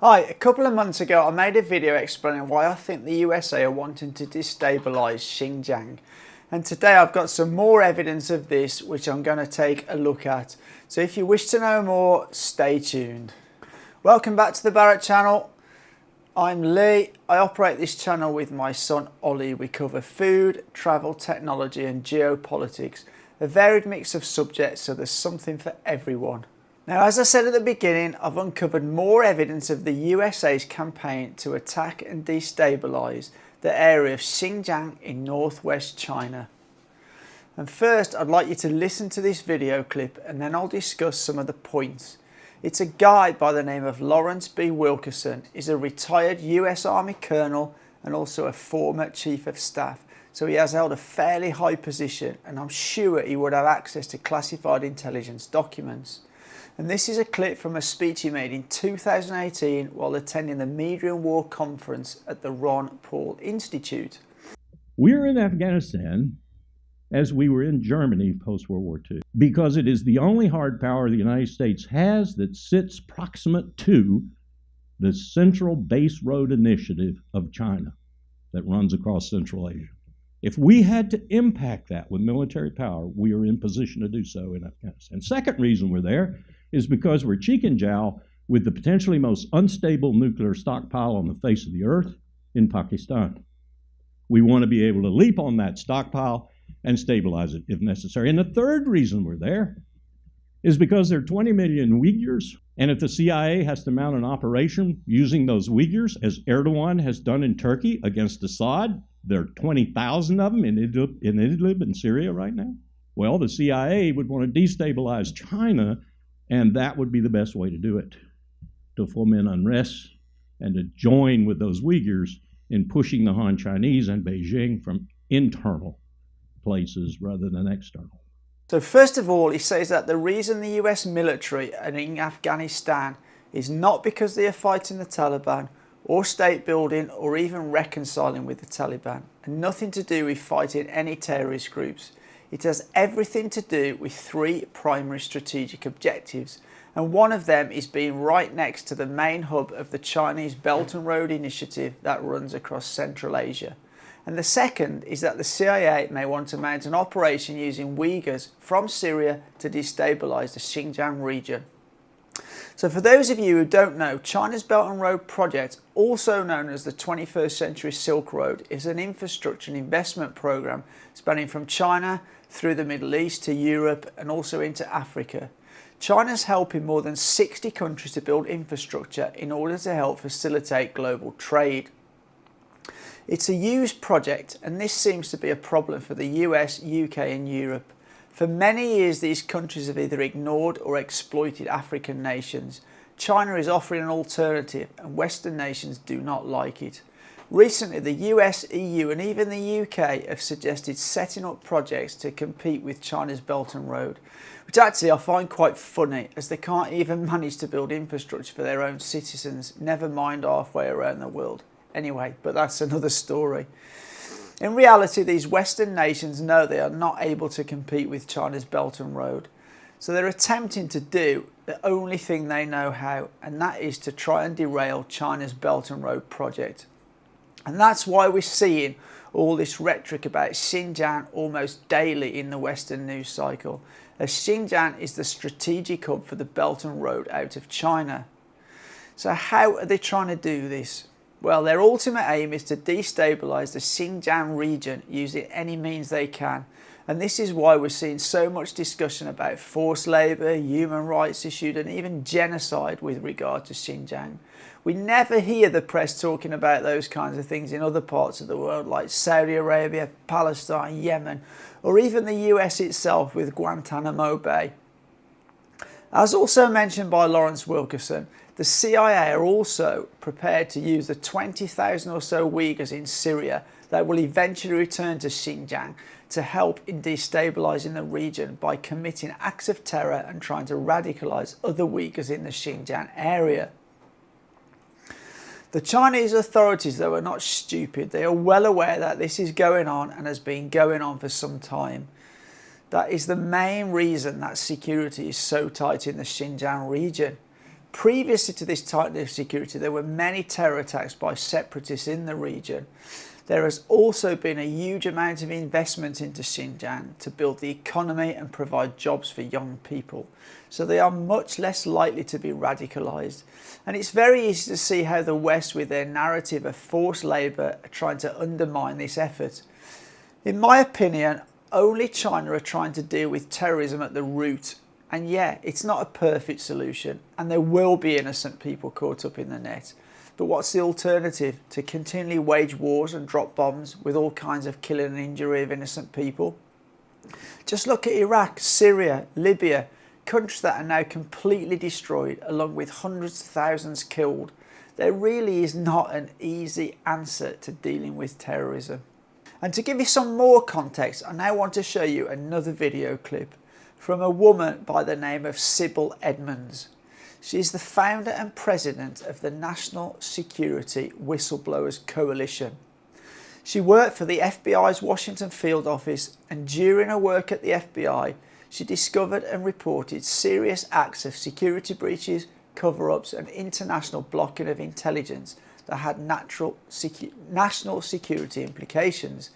Hi, a couple of months ago I made a video explaining why I think the USA are wanting to destabilise Xinjiang, and today I've got some more evidence of this which I'm going to take a look at. So if you wish to know more, stay tuned. Welcome back to the Barrett channel. I'm Lee. I operate this channel with my son Ollie. We cover food, travel, technology and geopolitics, a varied mix of subjects, so there's something for everyone. Now, as I said at the beginning, I've uncovered more evidence of the USA's campaign to attack and destabilise the area of Xinjiang in northwest China. And first, I'd like you to listen to this video clip and then I'll discuss some of the points. It's a guy by the name of Lawrence B. Wilkerson. He's a retired US Army colonel and also a former chief of staff. So he has held a fairly high position and I'm sure he would have access to classified intelligence documents. And this is a clip from a speech he made in 2018 while attending the Media and War Conference at the Ron Paul Institute. We're in Afghanistan as we were in Germany post-World War II because it is the only hard power the United States has that sits proximate to the Central Base Road Initiative of China that runs across Central Asia. If we had to impact that with military power, we are in position to do so in Afghanistan. Second reason we're there is because we're cheek and jowl with the potentially most unstable nuclear stockpile on the face of the earth in Pakistan. We want to be able to leap on that stockpile and stabilize it if necessary. And the third reason we're there is because there are 20 million Uyghurs, and if the CIA has to mount an operation using those Uyghurs, as Erdogan has done in Turkey against Assad, there are 20,000 of them in Idlib in Syria right now. Well, the CIA would want to destabilize China, and that would be the best way to do it, to foment unrest and to join with those Uyghurs in pushing the Han Chinese and Beijing from internal places rather than external. So first of all, he says that the reason the US military are in Afghanistan is not because they are fighting the Taliban or state building or even reconciling with the Taliban, and nothing to do with fighting any terrorist groups. It has everything to do with three primary strategic objectives, and one of them is being right next to the main hub of the Chinese Belt and Road Initiative that runs across Central Asia. And the second is that the CIA may want to mount an operation using Uyghurs from Syria to destabilise the Xinjiang region. So for those of you who don't know, China's Belt and Road Project, also known as the 21st Century Silk Road, is an infrastructure and investment program spanning from China through the Middle East to Europe and also into Africa. China's helping more than 60 countries to build infrastructure in order to help facilitate global trade. It's a huge project, and this seems to be a problem for the US, UK and Europe. For many years, these countries have either ignored or exploited African nations. China is offering an alternative, and Western nations do not like it. Recently, the US, EU and even the UK have suggested setting up projects to compete with China's Belt and Road, which actually I find quite funny, as they can't even manage to build infrastructure for their own citizens, never mind halfway around the world. Anyway, but that's another story. In reality, these Western nations know they are not able to compete with China's Belt and Road. So they're attempting to do the only thing they know how, and that is to try and derail China's Belt and Road project. And that's why we're seeing all this rhetoric about Xinjiang almost daily in the Western news cycle, as Xinjiang is the strategic hub for the Belt and Road out of China. So how are they trying to do this? Well, their ultimate aim is to destabilise the Xinjiang region using any means they can. And this is why we're seeing so much discussion about forced labour, human rights issues and even genocide with regard to Xinjiang. We never hear the press talking about those kinds of things in other parts of the world like Saudi Arabia, Palestine, Yemen, or even the US itself with Guantanamo Bay. As also mentioned by Lawrence Wilkerson, the CIA are also prepared to use the 20,000 or so Uyghurs in Syria that will eventually return to Xinjiang to help in destabilising the region by committing acts of terror and trying to radicalise other Uyghurs in the Xinjiang area. The Chinese authorities, though, are not stupid. They are well aware that this is going on and has been going on for some time. That is the main reason that security is so tight in the Xinjiang region. Previously to this tightening of security, there were many terror attacks by separatists in the region. There has also been a huge amount of investment into Xinjiang to build the economy and provide jobs for young people. So they are much less likely to be radicalised. And it's very easy to see how the West, with their narrative of forced labour, are trying to undermine this effort. In my opinion, only China are trying to deal with terrorism at the root. And yeah, it's not a perfect solution, and there will be innocent people caught up in the net. But what's the alternative? To continually wage wars and drop bombs with all kinds of killing and injury of innocent people? Just look at Iraq, Syria, Libya, countries that are now completely destroyed, along with hundreds of thousands killed. There really is not an easy answer to dealing with terrorism. And to give you some more context, I now want to show you another video clip from a woman by the name of Sybil Edmonds. She is the founder and president of the National Security Whistleblowers Coalition. She worked for the FBI's Washington field office, and during her work at the FBI, she discovered and reported serious acts of security breaches, cover-ups and international blocking of intelligence that had national security implications.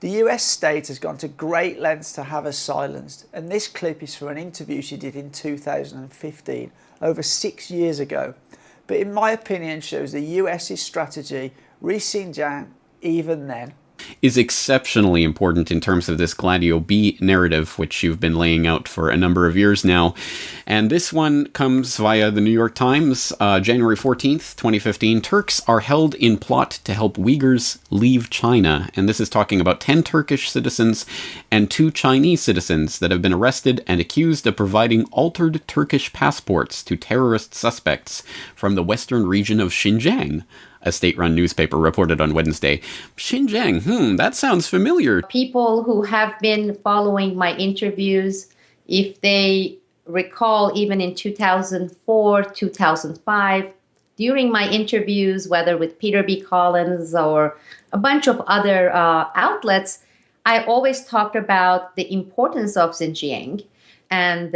The US state has gone to great lengths to have her silenced, and this clip is from an interview she did in 2015, over 6 years ago, but in my opinion shows the US's strategy re Xinjiang even then. Is exceptionally important in terms of this Gladio B narrative, which you've been laying out for a number of years now. And this one comes via the New York Times, January 14th, 2015. Turks are held in plot to help Uyghurs leave China. And this is talking about 10 Turkish citizens and 2 Chinese citizens that have been arrested and accused of providing altered Turkish passports to terrorist suspects from the western region of Xinjiang. A state-run newspaper reported on Wednesday. Xinjiang, that sounds familiar. People who have been following my interviews, if they recall, even in 2004, 2005, during my interviews, whether with Peter B. Collins or a bunch of other outlets, I always talked about the importance of Xinjiang and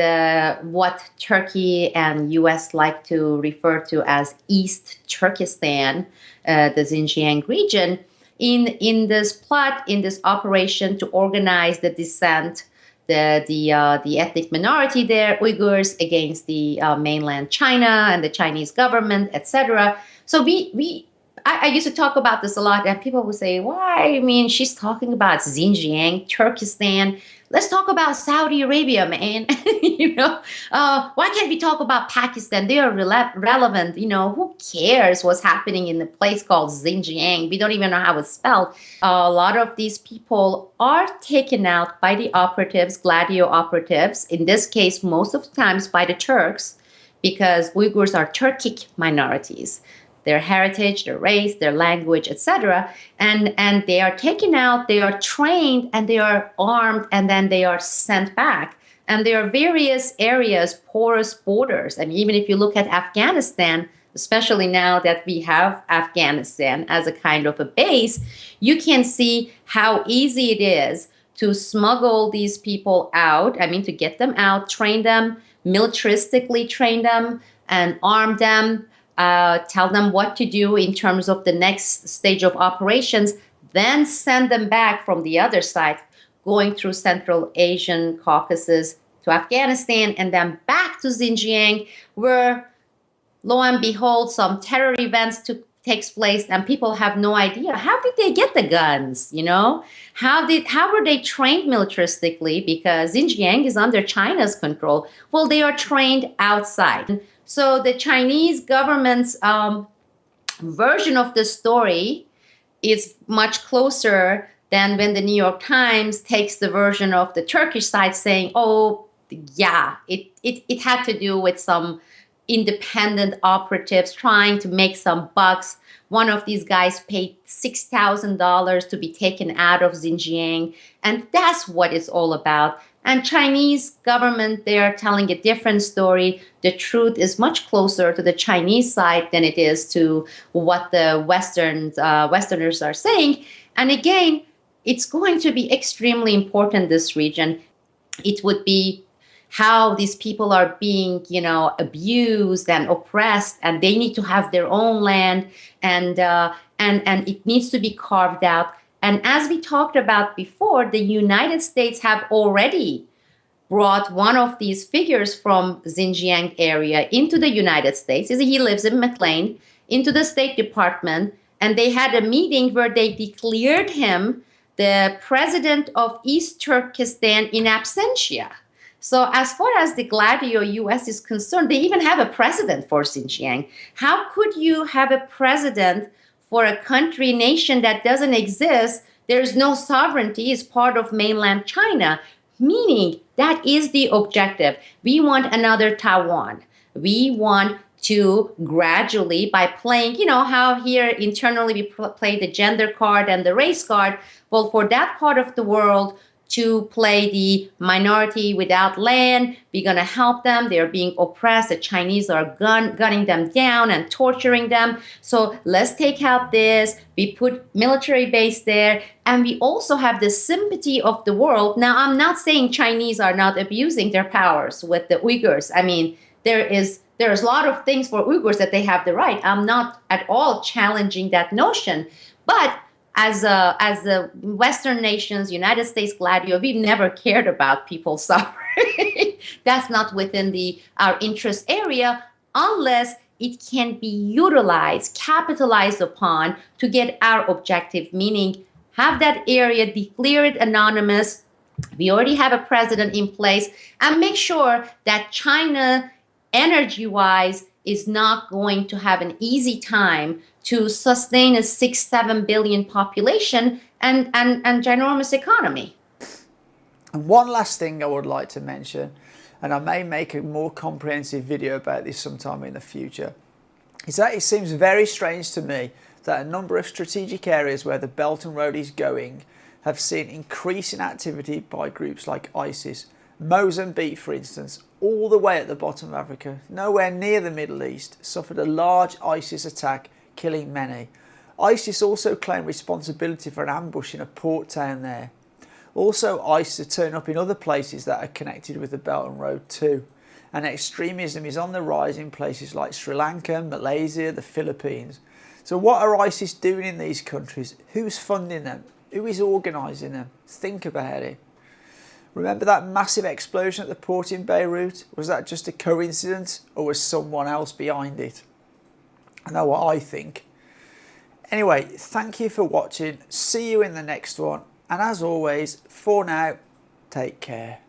what Turkey and U.S. like to refer to as East Turkestan, the Xinjiang region, in this plot, in this operation to organize the dissent, the ethnic minority there, Uyghurs, against the mainland China and the Chinese government, etc. So I used to talk about this a lot, and people would say, why? I mean, she's talking about Xinjiang, Turkestan. Let's talk about Saudi Arabia, man. Why can't we talk about Pakistan? They are relevant. Who cares what's happening in the place called Xinjiang? We don't even know how it's spelled. A lot of these people are taken out by the operatives, Gladio operatives, in this case, most of the times by the Turks, because Uyghurs are Turkic minorities. Their heritage, their race, their language, etc. And they are taken out, they are trained, and they are armed, and then they are sent back. And there are various areas, porous borders. I mean, even if you look at Afghanistan, especially now that we have Afghanistan as a kind of a base, you can see how easy it is to smuggle these people out. I mean, to get them out, train them, militaristically train them, and arm them. Tell them what to do in terms of the next stage of operations, then send them back from the other side, going through Central Asian Caucasus to Afghanistan, and then back to Xinjiang, where, lo and behold, some terror events takes place, and people have no idea. How did they get the guns? How were they trained militaristically? Because Xinjiang is under China's control. Well, they are trained outside. So the Chinese government's version of the story is much closer than when the New York Times takes the version of the Turkish side saying, oh, yeah, it had to do with some independent operatives trying to make some bucks. One of these guys paid $6,000 to be taken out of Xinjiang. And that's what it's all about. And Chinese government, they are telling a different story. The truth is much closer to the Chinese side than it is to what the Westerners are saying. And again, it's going to be extremely important, this region. It would be how these people are being, abused and oppressed, and they need to have their own land, and it needs to be carved out. And as we talked about before, the United States have already brought one of these figures from Xinjiang area into the United States. He lives in McLean, into the State Department, and they had a meeting where they declared him the president of East Turkestan in absentia. So as far as the Gladio US is concerned, they even have a president for Xinjiang. How could you have a president for a country, nation that doesn't exist? There's no sovereignty, it's part of mainland China, meaning that is the objective. We want another Taiwan. We want to gradually, by playing, how here internally we play the gender card and the race card, well, for that part of the world to play the minority without land, we're going to help them. They're being oppressed. The Chinese are gunning them down and torturing them. So let's take out this. We put military base there. And we also have the sympathy of the world. Now, I'm not saying Chinese are not abusing their powers with the Uyghurs. I mean, there's a lot of things for Uyghurs that they have the right. I'm not at all challenging that notion. But as the Western nations, United States, Gladio, we've never cared about people's suffering. That's not within our interest area, unless it can be utilized, capitalized upon to get our objective, meaning have that area declared anonymous. We already have a president in place, and make sure that China, energy-wise, is not going to have an easy time to sustain a 6-7 billion population and ginormous economy. And one last thing I would like to mention, and I may make a more comprehensive video about this sometime in the future, is that it seems very strange to me that a number of strategic areas where the Belt and Road is going have seen increasing activity by groups like ISIS. Mozambique, for instance, all the way at the bottom of Africa, nowhere near the Middle East, suffered a large ISIS attack, killing many. ISIS also claimed responsibility for an ambush in a port town there. Also, ISIS turn up in other places that are connected with the Belt and Road too. And extremism is on the rise in places like Sri Lanka, Malaysia, the Philippines. So what are ISIS doing in these countries? Who's funding them? Who is organising them? Think about it. Remember that massive explosion at the port in Beirut? Was that just a coincidence, or was someone else behind it? I know what I think. Anyway, thank you for watching. See you in the next one. And as always, for now, take care.